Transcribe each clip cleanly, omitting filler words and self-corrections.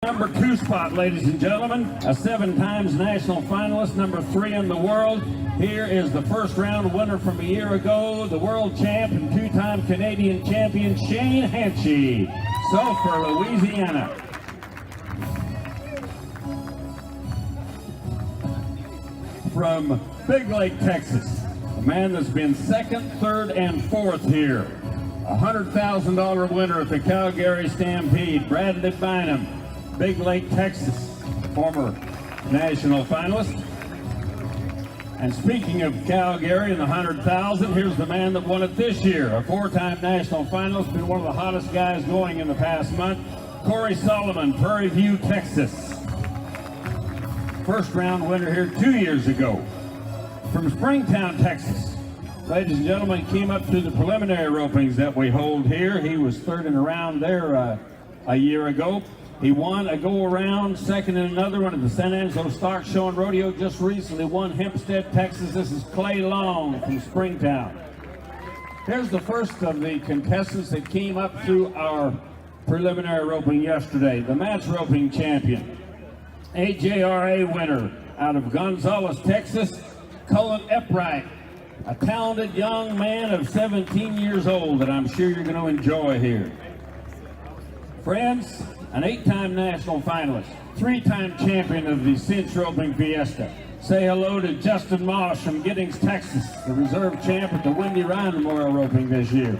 Number 2 spot, ladies and gentlemen, a 7 times national finalist, number 3 in the world. Here is the first round winner from a year ago, the world champ and 2-time Canadian champion, Shane Hanchey, Sulphur, Louisiana. From Big Lake, Texas, a man that's been 2nd, 3rd, and 4th here. A $100,000 winner at the Calgary Stampede, Bradley Bynum. Big Lake, Texas, former national finalist. And speaking of Calgary and the 100,000, here's the man that won it this year, a 4-time national finalist, been one of the hottest guys going in the past month, Corey Solomon, Prairie View, Texas. First round winner here 2 years ago. From Springtown, Texas, ladies and gentlemen, came up through the preliminary ropings that we hold here. He was 3rd in a round there a year ago. He won a go-around, 2nd in another one at the San Angelo Stock Show and Rodeo. Just recently won Hempstead, Texas. This is Clay Long from Springtown. Here's the first of the contestants that came up through our preliminary roping yesterday. The match roping champion, AJRA winner out of Gonzales, Texas, Cullen Eppright. A talented young man of 17 years old that I'm sure you're going to enjoy here. Friends, an 8-time national finalist, 3-time champion of the Cinch Roping Fiesta. Say hello to Justin Moss from Giddings, Texas, the reserve champ at the Wendy Ryan Memorial Roping this year.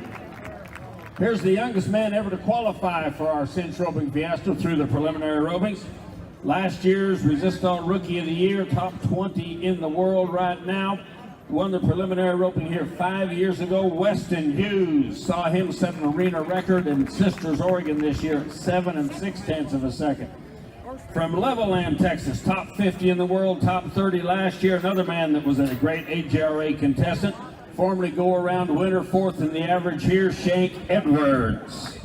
Here's the youngest man ever to qualify for our Cinch Roping Fiesta through the preliminary ropings. Last year's Resistol Rookie of the Year, top 20 in the world right now. Won the preliminary roping here 5 years ago. Weston Hughes saw him set an arena record in Sisters, Oregon this year at 7 6/10 of a second. From Levelland, Texas, top 50 in the world, top 30 last year. Another man that was a great AJRA contestant. Formerly go-around winner, 4th in the average here, Shank Edwards.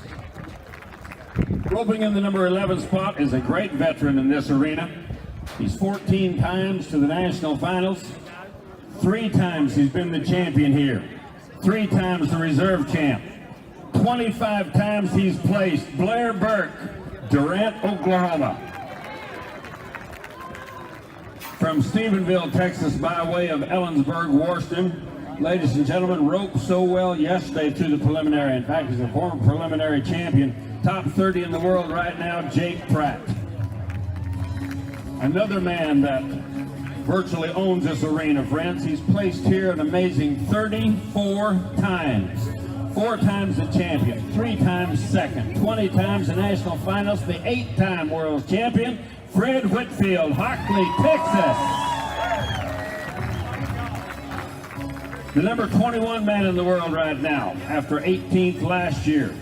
Roping in the number 11 spot is a great veteran in this arena. He's 14 times to the national finals. 3 times he's been the champion here. 3 times the reserve champ. 25 times he's placed. Blair Burke, Durant, Oklahoma. From Stephenville, Texas, by way of Ellensburg, Washington. Ladies and gentlemen, roped so well yesterday through the preliminary. In fact, he's a former preliminary champion. Top 30 in the world right now, Jake Pratt. Another man that virtually owns this arena, friends. He's placed here an amazing 34 times. 4 times the champion, 3 times second, 20 times the national finalist, the 8-time world champion, Fred Whitfield, Hockley, Texas. The number 21 man in the world right now, after 18th last year.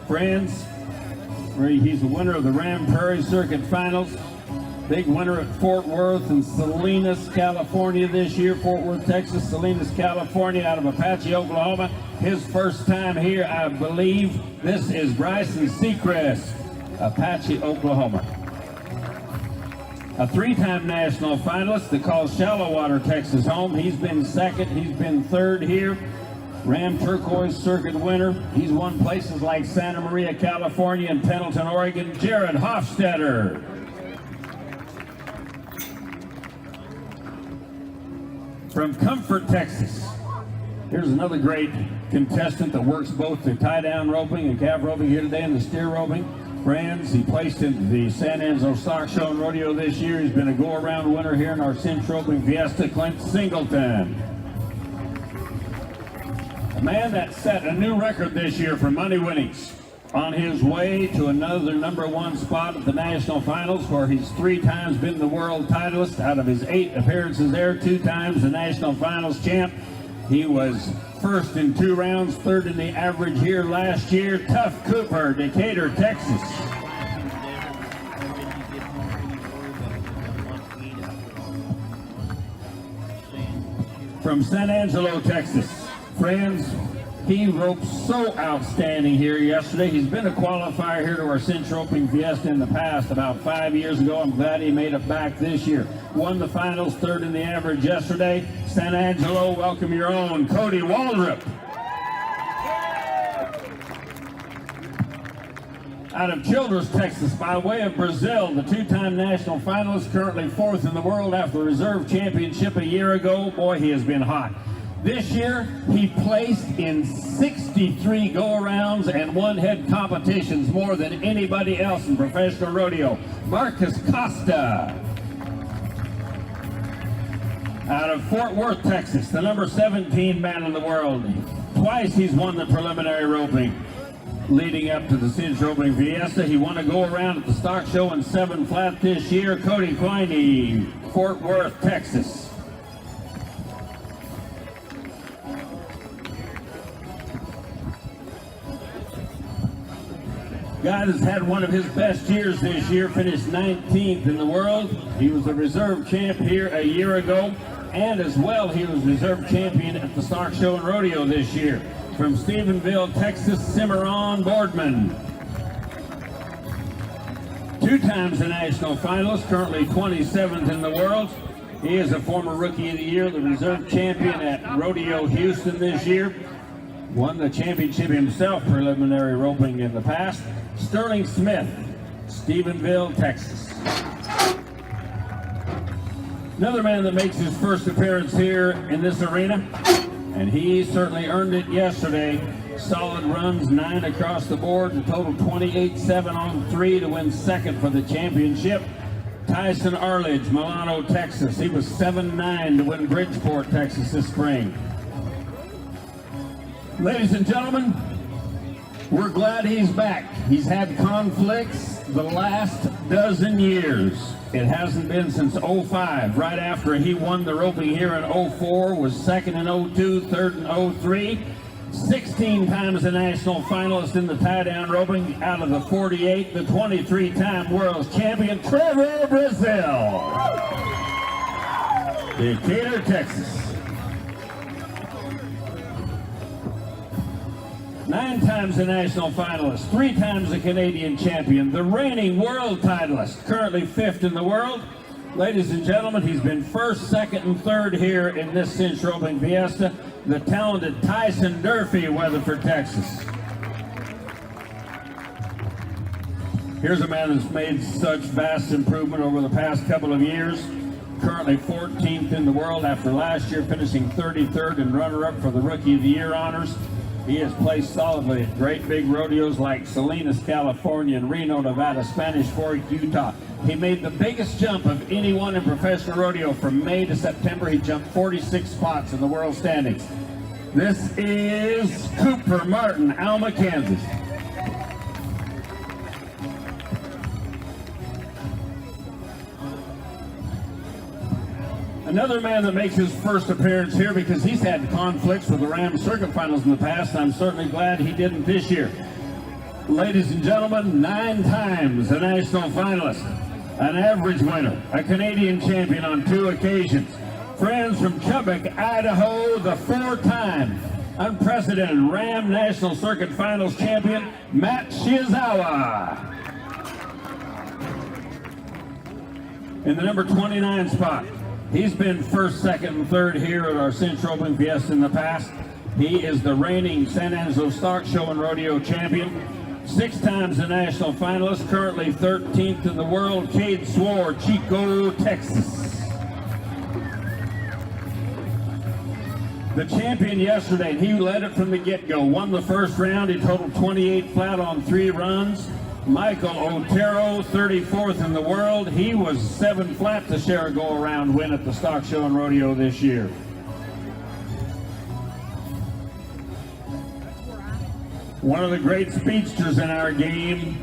Friends, he's the winner of the Ram Prairie Circuit Finals. Big winner at Fort Worth and Salinas, California this year. Fort Worth, Texas, Salinas, California, out of Apache, Oklahoma. His first time here, I believe. This is Bryson Seacrest, Apache, Oklahoma. A 3-time national finalist that calls Shallow Water, Texas home. He's been 2nd, he's been 3rd here. Ram Turquoise Circuit winner. He's won places like Santa Maria, California, and Pendleton, Oregon. Jared Hofstetter. From Comfort, Texas, here's another great contestant that works both the tie-down roping and calf roping here today and the steer roping. Friends, he placed in the San Angelo Stock Show and Rodeo this year. He's been a go-around winner here in our Cinch Roping Fiesta, Clint Singleton. A man that set a new record this year for money winnings. On his way to another number 1 spot at the national finals, where he's 3 times been the world titleist out of his 8 appearances there, 2 times the national finals champ. He was 1st in 2 rounds, 3rd in the average here last year. Tuff Cooper, Decatur, Texas. From San Angelo, Texas, friends, he roped so outstanding here yesterday. He's been a qualifier here to our Cinch Roping Fiesta in the past, about 5 years ago. I'm glad he made it back this year. Won the finals, 3rd in the average yesterday. San Angelo, welcome your own Cody Waldrop. Out of Childress, Texas, by way of Brazil, the two-time national finalist, currently fourth in the world after the reserve championship a year ago. Boy, he has been hot. This year, he placed in 63 go-arounds and won head competitions, more than anybody else in professional rodeo. Marcus Costa. Out of Fort Worth, Texas, the number 17 man in the world. Twice he's won the preliminary roping. Leading up to the cinch roping fiesta, he won a go-around at the stock show in 7 flat this year. Cody Quiney, Fort Worth, Texas. Guy that's had one of his best years this year, finished 19th in the world. He was a reserve champ here a year ago, and as well he was reserve champion at the stock show and rodeo this year. From Stephenville, Texas, Cimarron Boardman. 2 times a national finalist, currently 27th in the world. He is a former Rookie of the Year, the reserve champion at Rodeo Houston this year. Won the championship himself, preliminary roping in the past. Sterling Smith, Stephenville, Texas. Another man that makes his first appearance here in this arena, and he certainly earned it yesterday. Solid runs, 9 across the board, a total 28-7 on 3 to win second for the championship. Tyson Arledge, Milano, Texas. He was 7-9 to win Bridgeport, Texas this spring. Ladies and gentlemen, we're glad he's back. He's had conflicts the last dozen years. It hasn't been since 05, right after he won the roping here in 04, was second in 02, third in 03. 16 times a national finalist in the tie-down roping. Out of the 48, the 23-time world champion, Trevor Brazil. Decatur, Texas. 9 times a national finalist, 3 times a Canadian champion, the reigning world titleist, currently 5th in the world. Ladies and gentlemen, he's been 1st, 2nd, and 3rd here in this cinch roping fiesta. The talented Tyson Durfee, Weatherford, Texas. Here's a man that's made such vast improvement over the past couple of years. Currently 14th in the world after last year finishing 33rd and runner-up for the Rookie of the Year honors. He has placed solidly at great big rodeos like Salinas, California, and Reno, Nevada, Spanish Fork, Utah. He made the biggest jump of anyone in professional rodeo from May to September. He jumped 46 spots in the world standings. This is Cooper Martin, Alma, Kansas. Another man that makes his first appearance here because he's had conflicts with the Ram Circuit Finals in the past. I'm certainly glad he didn't this year. Ladies and gentlemen, 9 times a national finalist, an average winner, a Canadian champion on 2 occasions. Friends from Chubbuck, Idaho, the 4-time unprecedented Ram National Circuit Finals champion, Matt Shizawa. In the number 29 spot. He's been 1st, 2nd, and 3rd here at our cinch roping fiesta in the past. He is the reigning San Angelo Stock Show and Rodeo champion. 6 times a national finalist, currently 13th in the world. Cade Swore, Chico, Texas. The champion yesterday, and he led it from the get-go. Won the first round, he totaled 28 flat on 3 runs. Michael Otero, 34th in the world. He was 7 flat to share a go-around win at the stock show and rodeo this year. One of the great speedsters in our game,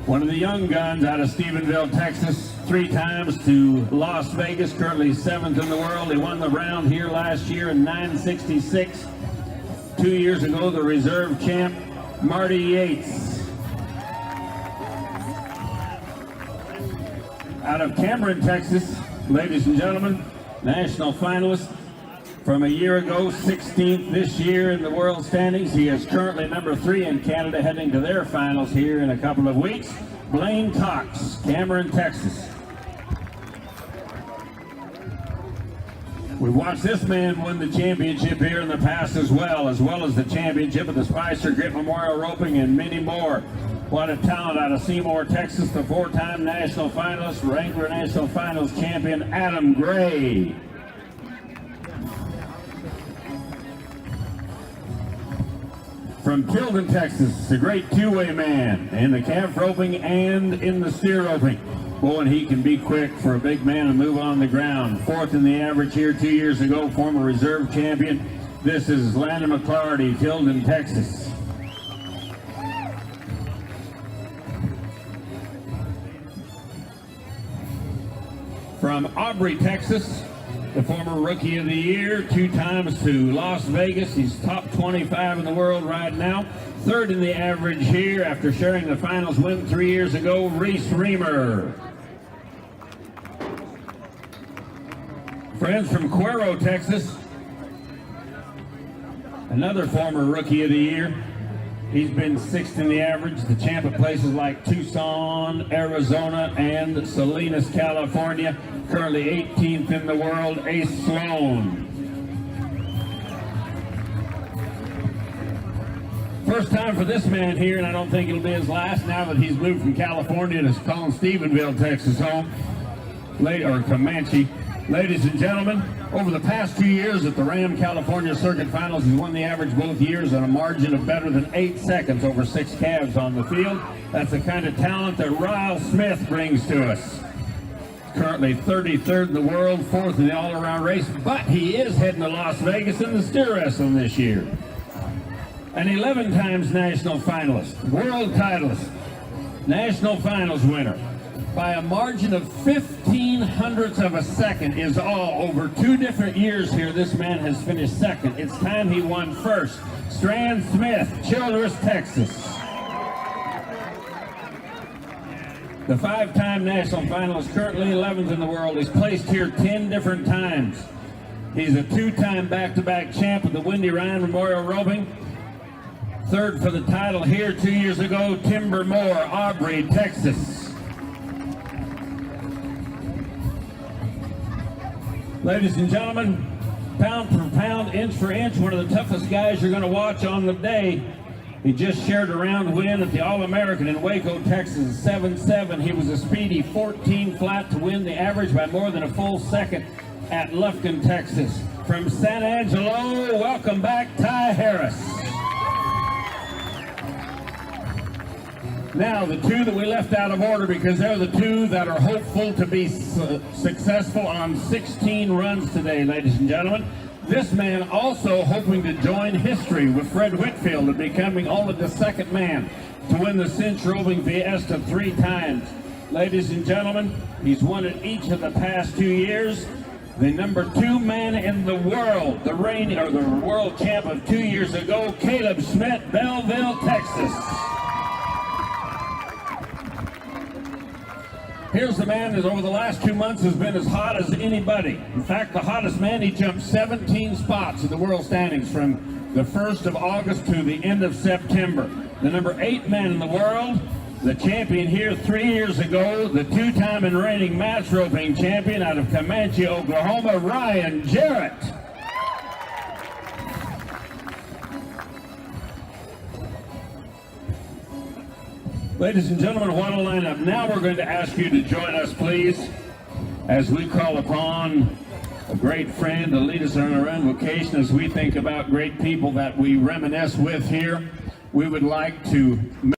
one of the young guns out of Stephenville, Texas, 3 times to Las Vegas, currently 7th in the world. He won the round here last year in 9:66. 2 years ago, the reserve champ, Marty Yates. Out of Cameron, Texas, ladies and gentlemen, national finalist from a year ago, 16th this year in the world standings. He is currently number 3 in Canada, heading to their finals here in a couple of weeks. Blaine Cox, Cameron, Texas. We watched this man win the championship here in the past as well as the championship of the Spicer Grip Memorial Roping and many more. What a talent out of Seymour, Texas, the four-time national finalist, Wrangler National Finals champion, Adam Gray. From Tilden, Texas, the great two-way man in the calf roping and in the steer roping. Boy, and he can be quick for a big man and move on the ground. Fourth in the average here 2 years ago, former reserve champion. This is Landon McClarty, Tilden, Texas. From Aubrey, Texas, the former Rookie of the Year, 2 times to Las Vegas. He's top 25 in the world right now. Third in the average here after sharing the finals win 3 years ago, Reese Reamer. Friends from Cuero, Texas, another former Rookie of the Year. He's been 6th in the average, the champ at places like Tucson, Arizona, and Salinas, California. Currently 18th in the world, Ace Sloan. First time for this man here, and I don't think it'll be his last now that he's moved from California to calling Stephenville, Texas home, or Comanche. Ladies and gentlemen, over the past 2 years at the Ram California Circuit Finals, he's won the average both years on a margin of better than 8 seconds over 6 calves on the field. That's the kind of talent that Ryle Smith brings to us. Currently 33rd in the world, 4th in the all-around race, but he is heading to Las Vegas in the steer wrestling this year. An 11 times national finalist, world titleist, national finals winner. By a margin of 0.15 of a second is all. Over 2 different years here, this man has finished second. It's time he won first. Strand Smith, Childress, Texas. The 5-time national finalist, currently 11th in the world. He's placed here 10 different times. He's a 2-time back-to-back champ of the Wendy Ryan Memorial Roping. Third for the title here 2 years ago, Timber Moore, Aubrey, Texas. Ladies and gentlemen, pound for pound, inch for inch, one of the toughest guys you're going to watch on the day. He just shared a round win at the All-American in Waco, Texas, 7-7. He was a speedy 14 flat to win the average by more than a full second at Lufkin, Texas. From San Angelo, welcome back, Ty Harris. Now, the 2 that we left out of order because they're the 2 that are hopeful to be successful on 16 runs today, ladies and gentlemen. This man also hoping to join history with Fred Whitfield and becoming only the 2nd man to win the Cinch Roving Fiesta 3 times. Ladies and gentlemen, he's won it each of the past 2 years. The number 2 man in the world, the world champ of 2 years ago, Caleb Schmidt, Belleville, Texas. Here's the man that over the last 2 months has been as hot as anybody. In fact, the hottest man, he jumped 17 spots in the world standings from the 1st of August to the end of September. The number 8 man in the world, the champion here 3 years ago, the 2-time and reigning match roping champion out of Comanche, Oklahoma, Ryan Jarrett. Ladies and gentlemen, what a lineup. Now we're going to ask you to join us, please, as we call upon a great friend to lead us on our invocation as we think about great people that we reminisce with here. We would like to